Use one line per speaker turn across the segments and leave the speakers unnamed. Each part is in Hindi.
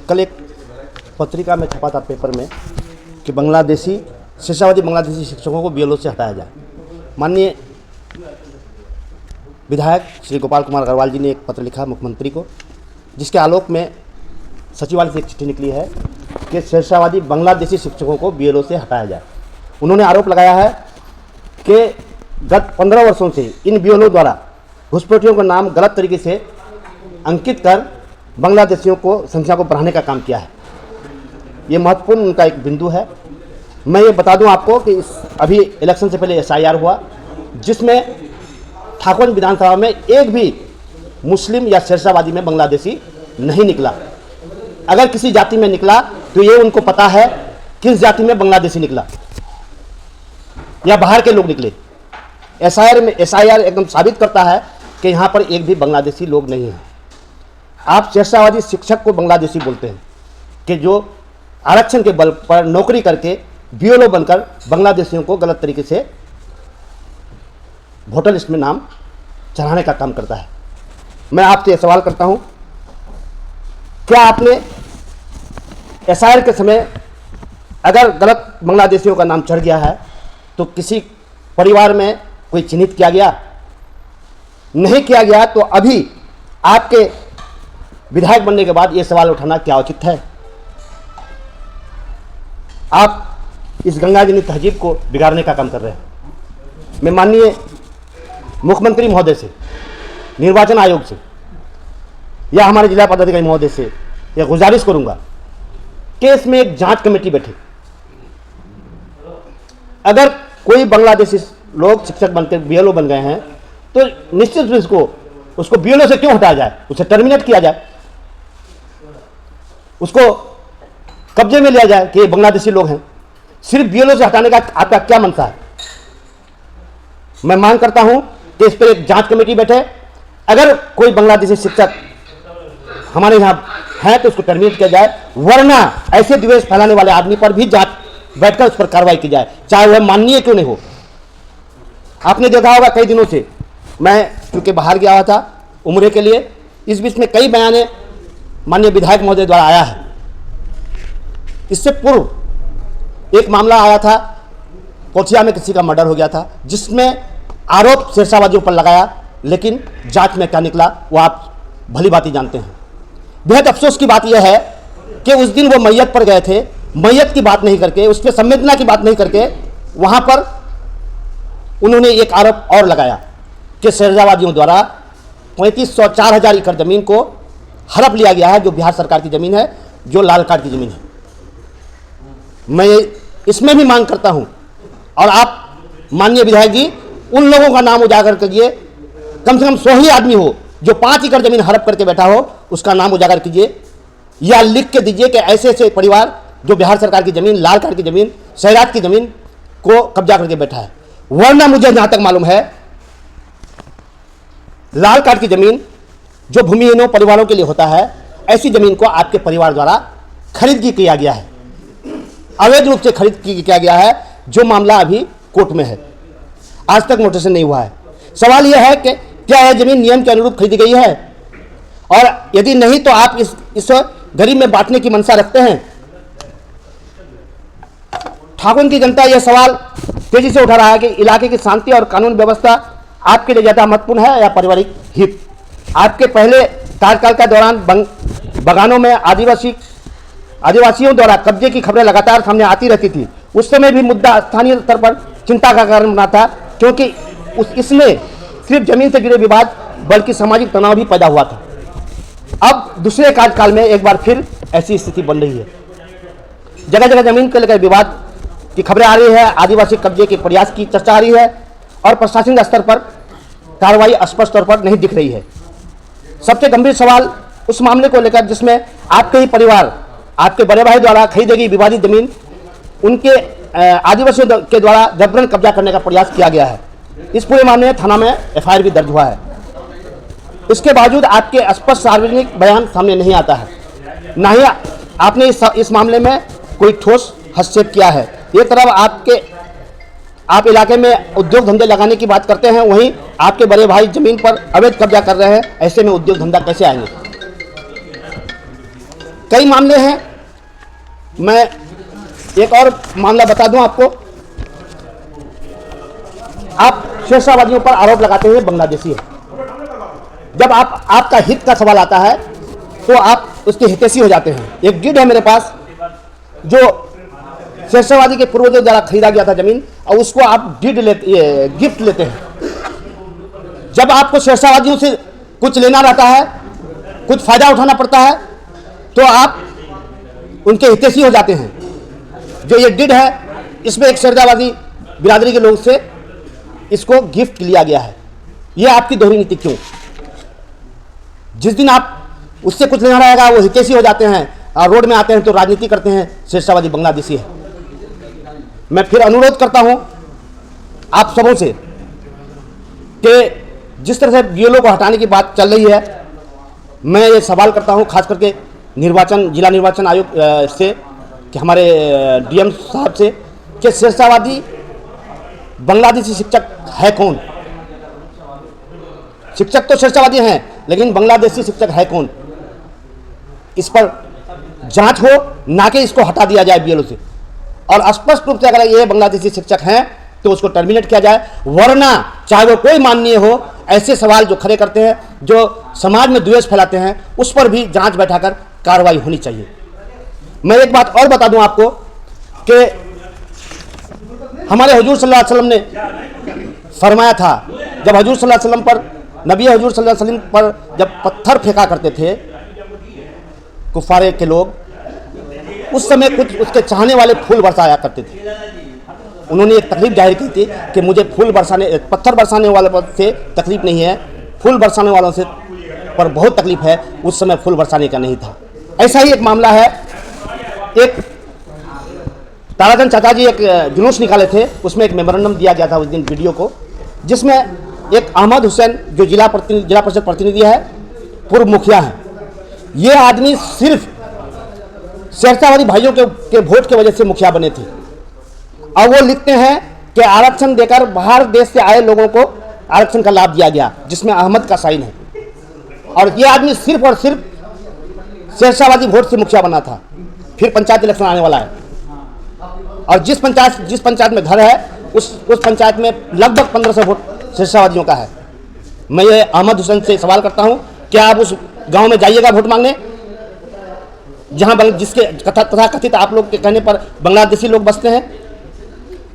कल एक पत्रिका में छपा था पेपर में कि बांग्लादेशी शीर्षावादी बांग्लादेशी शिक्षकों को बीएलओ से हटाया जाए। माननीय विधायक श्री गोपाल कुमार अग्रवाल जी ने एक पत्र लिखा मुख्यमंत्री को, जिसके आलोक में सचिवालय से एक चिट्ठी निकली है कि शीर्षावादी बांग्लादेशी शिक्षकों को बीएलओ से हटाया जाए। उन्होंने आरोप लगाया है कि गत 15 वर्षों से इन बीएलओ द्वारा घुसपैठियों का नाम गलत तरीके से अंकित कर बांग्लादेशियों को संख्या को बढ़ाने का काम किया है। ये महत्वपूर्ण उनका एक बिंदु है। मैं ये बता दूं आपको कि अभी इलेक्शन से पहले एसआईआर हुआ, जिसमें ठाकुर विधानसभा में एक भी मुस्लिम या शीर्षावादी में बांग्लादेशी नहीं निकला। अगर किसी जाति में निकला तो ये उनको पता है किस जाति में बांग्लादेशी निकला या बाहर के लोग निकले। एसआईआर एकदम साबित करता है कि यहाँ पर एक भी बांग्लादेशी लोग नहीं है। आप शीर्षावादी शिक्षक को बांग्लादेशी बोलते हैं कि जो आरक्षण के बल पर नौकरी करके बीएलओ बनकर बांग्लादेशियों को गलत तरीके से वोटर लिस्ट में नाम चढ़ाने का काम करता है। मैं आपसे सवाल करता हूं, क्या आपने एसआईआर के समय अगर गलत बांग्लादेशियों का नाम चढ़ गया है तो किसी परिवार में कोई चिन्हित किया गया? नहीं किया गया तो अभी आपके विधायक बनने के बाद ये सवाल उठाना क्या उचित है? आप इस गंगा जनी तहजीब को बिगाड़ने का काम कर रहे हैं। मैं माननीय मुख्यमंत्री महोदय से, निर्वाचन आयोग से या हमारे जिला पदाधिकारी महोदय से यह गुजारिश करूंगा कि इसमें एक जांच कमेटी बैठे। अगर कोई बांग्लादेशी लोग शिक्षक बनकर बीएलओ बन गए हैं तो निश्चित रूप से उसको बीएलओ से क्यों हटाया जाए, उसे टर्मिनेट किया जाए, उसको कब्जे में लिया जाए कि ये बांग्लादेशी लोग हैं। सिर्फ बीएलओ से हटाने का आपका क्या मंशा है? मैं मांग करता हूं कि इस पर एक जांच कमेटी बैठे। अगर कोई बांग्लादेशी शिक्षक हमारे यहां है तो उसको टर्मिनेट किया जाए, वरना ऐसे द्वेष फैलाने वाले आदमी पर भी जांच बैठकर उस पर कार्रवाई की जाए, चाहे वह माननीय क्यों नहीं हो। आपने देखा होगा कई दिनों से मैं चूंकि बाहर गया हुआ था उम्रे के लिए, इस बीच में कई बयाने माननीय विधायक महोदय द्वारा आया है। इससे पूर्व एक मामला आया था, कोठिया में किसी का मर्डर हो गया था, जिसमें आरोप शीर्षावादियों पर लगाया, लेकिन जांच में क्या निकला वो आप भली भांति जानते हैं। बेहद अफसोस की बात यह है कि उस दिन वो मैयत पर गए थे, मैयत की बात नहीं करके, उसके संवेदना की बात नहीं करके वहां पर उन्होंने एक आरोप और लगाया कि शीर्षावादियों द्वारा 3500-4000 एकड़ जमीन को हड़प लिया गया है, जो बिहार सरकार की जमीन है, जो लाल कार्ड की जमीन है। मैं इसमें भी मांग करता हूं, और आप माननीय विधायक जी उन लोगों का नाम उजागर करिए, कम से कम 100 ही आदमी हो जो 5 एकड़ जमीन हड़प करके बैठा हो, उसका नाम उजागर कीजिए या लिख के दीजिए कि ऐसे ऐसे परिवार जो बिहार सरकार की जमीन, लाल कार्ड की जमीन, शहरात की जमीन को कब्जा करके बैठा है। वरना मुझे जहां तक मालूम है, लाल कार्ड की जमीन जो भूमिहीनों परिवारों के लिए होता है, ऐसी जमीन को आपके परिवार द्वारा खरीद किया गया है, अवैध रूप से खरीद किया गया है, जो मामला अभी कोर्ट में है, आज तक नोटिस नहीं हुआ है। सवाल यह है कि क्या यह जमीन नियम के अनुरूप खरीदी गई है, और यदि नहीं तो आप इस गरीब में बांटने की मंशा रखते हैं। ठाकुर की जनता यह सवाल तेजी से उठा रहा है कि इलाके की शांति और कानून व्यवस्था आपके लिए ज्यादा महत्वपूर्ण है या पारिवारिक हित। आपके पहले कार्यकाल के दौरान बगानों में आदिवासियों द्वारा कब्जे की खबरें लगातार सामने आती रहती थी। उस समय भी मुद्दा स्थानीय स्तर पर चिंता का कारण बना था, क्योंकि इसमें सिर्फ जमीन से जुड़े विवाद बल्कि सामाजिक तनाव भी पैदा हुआ था। अब दूसरे कार्यकाल में एक बार फिर ऐसी स्थिति बन रही है। जगह जगह जमीन को लेकर विवाद की खबरें आ रही है, आदिवासी कब्जे के प्रयास की चर्चा आ रही है, और प्रशासनिक स्तर पर कार्रवाई स्पष्ट तौर पर नहीं दिख रही है। सबसे गंभीर सवाल उस मामले को लेकर जिसमें आपके ही परिवार, आपके बड़े भाई द्वारा खरीदी गई विवादित जमीन उनके आदिवासियों के द्वारा जबरन कब्जा करने का प्रयास किया गया है। इस पूरे मामले में थाना में एफआईआर भी दर्ज हुआ है। इसके बावजूद आपके स्पष्ट सार्वजनिक बयान सामने नहीं आता है, ना ही आपने इस मामले में कोई ठोस हस्तक्षेप किया है। एक तरफ आप इलाके में उद्योग धंधे लगाने की बात करते हैं, वहीं आपके बड़े भाई जमीन पर अवैध कब्जा कर रहे हैं। ऐसे में उद्योग धंधा कैसे आएंगे? कई मामले हैं। मैं एक और मामला बता दूं आपको। आप शेरशाहवादियों पर आरोप लगाते हुए बांग्लादेशी है। जब आपका हित का सवाल आता है तो आप उसके हितैषी हो जाते हैं। एक गिड है मेरे पास जो शेरशाहवादी के पूर्वजों द्वारा खरीदा गया था जमीन, और उसको आप गिफ्ट लेते हैं। जब आपको शेरशाहवादियों से कुछ लेना रहता है, कुछ फायदा उठाना पड़ता है, तो आप उनके हितैषी हो जाते हैं। जो ये गिड है, इसमें एक शेरशाहवादी बिरादरी के लोग से इसको गिफ्ट लिया गया है। ये आपकी दोहरी नीति क्यों? जिस दिन आप उससे कुछ लेना रहेगा वो हितैषी हो जाते हैं, और रोड में आते हैं तो राजनीति करते हैं। शेरशाहवादी बांग्लादेशी है। मैं फिर अनुरोध करता हूं आप सबों से कि जिस तरह से बीएलओ को हटाने की बात चल रही है, मैं ये सवाल करता हूं खास करके जिला निर्वाचन आयोग से, कि हमारे डीएम साहब से, कि शेरशाहवादी बांग्लादेशी शिक्षक है कौन? शिक्षक तो शेरशाहवादी हैं, लेकिन बांग्लादेशी शिक्षक है कौन? इस पर जांच हो, ना कि इसको हटा दिया जाए बीएलओ से। और स्पष्ट रूप से अगर ये बांग्लादेशी शिक्षक हैं तो उसको टर्मिनेट किया जाए, वरना चाहे वो कोई माननीय हो, ऐसे सवाल जो खड़े करते हैं, जो समाज में द्वेष फैलाते हैं, उस पर भी जांच बैठाकर कार्रवाई होनी चाहिए। मैं एक बात और बता दूं आपको कि हमारे हुजूर सल्लल्लाहु अलैहि वसल्लम ने फरमाया था, जब हुजूर सल्लल्लाहु अलैहि वसल्लम पर, नबी हुजूर सल्लल्लाहु अलैहि वसल्लम पर जब पत्थर फेंका करते थे कुफारे के लोग, उस समय कुछ उसके चाहने वाले फूल बरसाया करते थे। उन्होंने एक तकलीफ जाहिर की थी कि मुझे पत्थर बरसाने वालों से तकलीफ नहीं है, फूल बरसाने वालों से पर बहुत तकलीफ है। उस समय फूल बरसाने का नहीं था। ऐसा ही एक मामला है। एक ताराचंद चाचा जी एक जुलूस निकाले थे, उसमें एक मेमोरेंडम दिया गया था उस दिन वीडियो को, जिसमें एक अहमद हुसैन जो जिला परिषद प्रतिनिधि है, पूर्व मुखिया है, ये आदमी सिर्फ शेरशाहवादी भाइयों के वोट की वजह से मुखिया बने थे। और वो लिखते हैं कि आरक्षण देकर बाहर देश से आए लोगों को आरक्षण का लाभ दिया गया, जिसमें अहमद का साइन है। और ये आदमी सिर्फ और सिर्फ शेरशाहवादी वोट से मुखिया बना था। फिर पंचायत इलेक्शन आने वाला है, और जिस पंचायत में घर है, उस पंचायत में लगभग 1500 वोट शेरशाहवादियों का है। मैं ये अहमद हुसैन से सवाल करता हूं, क्या आप उस गांव में जाइएगा वोट मांगने, जहां जिसके तथाकथित आप लोग के कहने पर बांग्लादेशी लोग बसते हैं,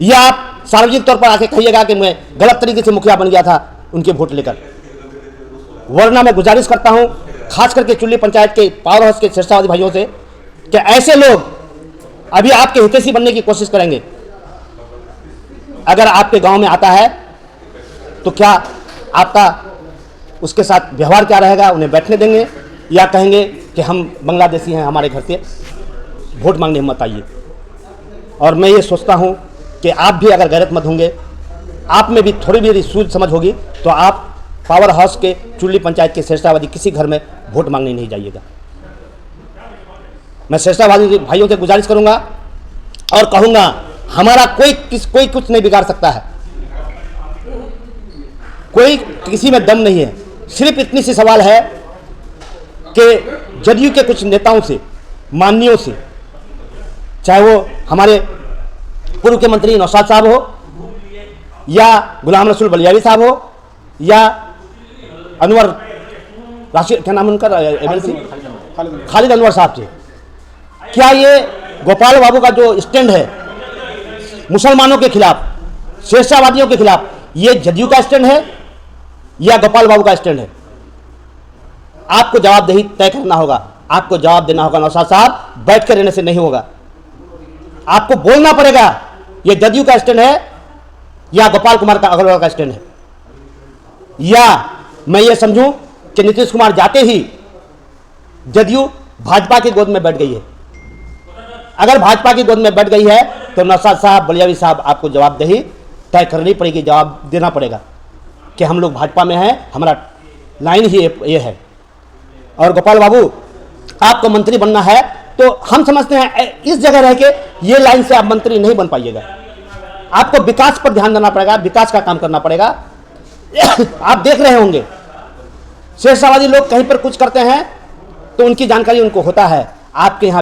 या आप सार्वजनिक तौर पर आके कहिएगा कि मैं गलत तरीके से मुखिया बन गया था उनके वोट लेकर। वरना मैं गुजारिश करता हूं खास करके चुल्ली पंचायत के पावर हाउस के शेरशाहवादी भाइयों से कि ऐसे लोग अभी आपके हितैषी बनने की कोशिश करेंगे। अगर आपके गांव में आता है तो क्या आपका उसके साथ व्यवहार क्या रहेगा? उन्हें बैठने देंगे या कहेंगे कि हम बांग्लादेशी हैं, हमारे घर से वोट मांगने मत आइए? और मैं ये सोचता हूं कि आप भी अगर गैरतमंद होंगे, आप में भी थोड़ी भी सूझ समझ होगी, तो आप पावर हाउस के चुल्ली पंचायत के शेरशाहवादी किसी घर में वोट मांगने नहीं जाइएगा। मैं शेरशाहवादी भाइयों से गुजारिश करूंगा और कहूंगा, हमारा कोई कुछ नहीं बिगाड़ सकता है, कोई किसी में दम नहीं है। सिर्फ इतनी सी सवाल है कि जदयू के कुछ नेताओं से, माननीयों से, चाहे वो हमारे पूर्व के मंत्री नौशाद साहब हो, या गुलाम रसूल बलियावी साहब हो, या अनवर राशिद, क्या नाम उनका, खालिद अनवर साहब से, क्या ये गोपाल बाबू का जो स्टैंड है मुसलमानों के खिलाफ, शेरशाहवादियों के खिलाफ, ये जदयू का स्टैंड है या गोपाल बाबू का स्टैंड है? आपको जवाबदेही तय करना होगा, आपको जवाब देना होगा। नौशाद साहब, बैठ कर रहने से नहीं होगा, आपको बोलना पड़ेगा ये जदयू का स्टैंड है या गोपाल कुमार का अग्रवाल का स्टैंड है। या मैं ये समझूं कि नीतीश कुमार जाते ही जदयू भाजपा की गोद में बैठ गई है। अगर भाजपा की गोद में बैठ गई है तो नौशाद साहब, बलियावी साहब, आपको जवाबदेही तय करनी पड़ेगी, जवाब देना पड़ेगा कि हम लोग भाजपा में हैं, हमारा लाइन ही ये है। और गोपाल बाबू, आपको मंत्री बनना है तो हम समझते हैं इस जगह रह के ये लाइन से आप मंत्री नहीं बन पाइएगा। आपको विकास पर ध्यान देना पड़ेगा, विकास का काम करना पड़ेगा। आप देख रहे होंगे शेरशाहवादी लोग कहीं पर कुछ करते हैं तो उनकी जानकारी उनको होता है। आपके यहाँ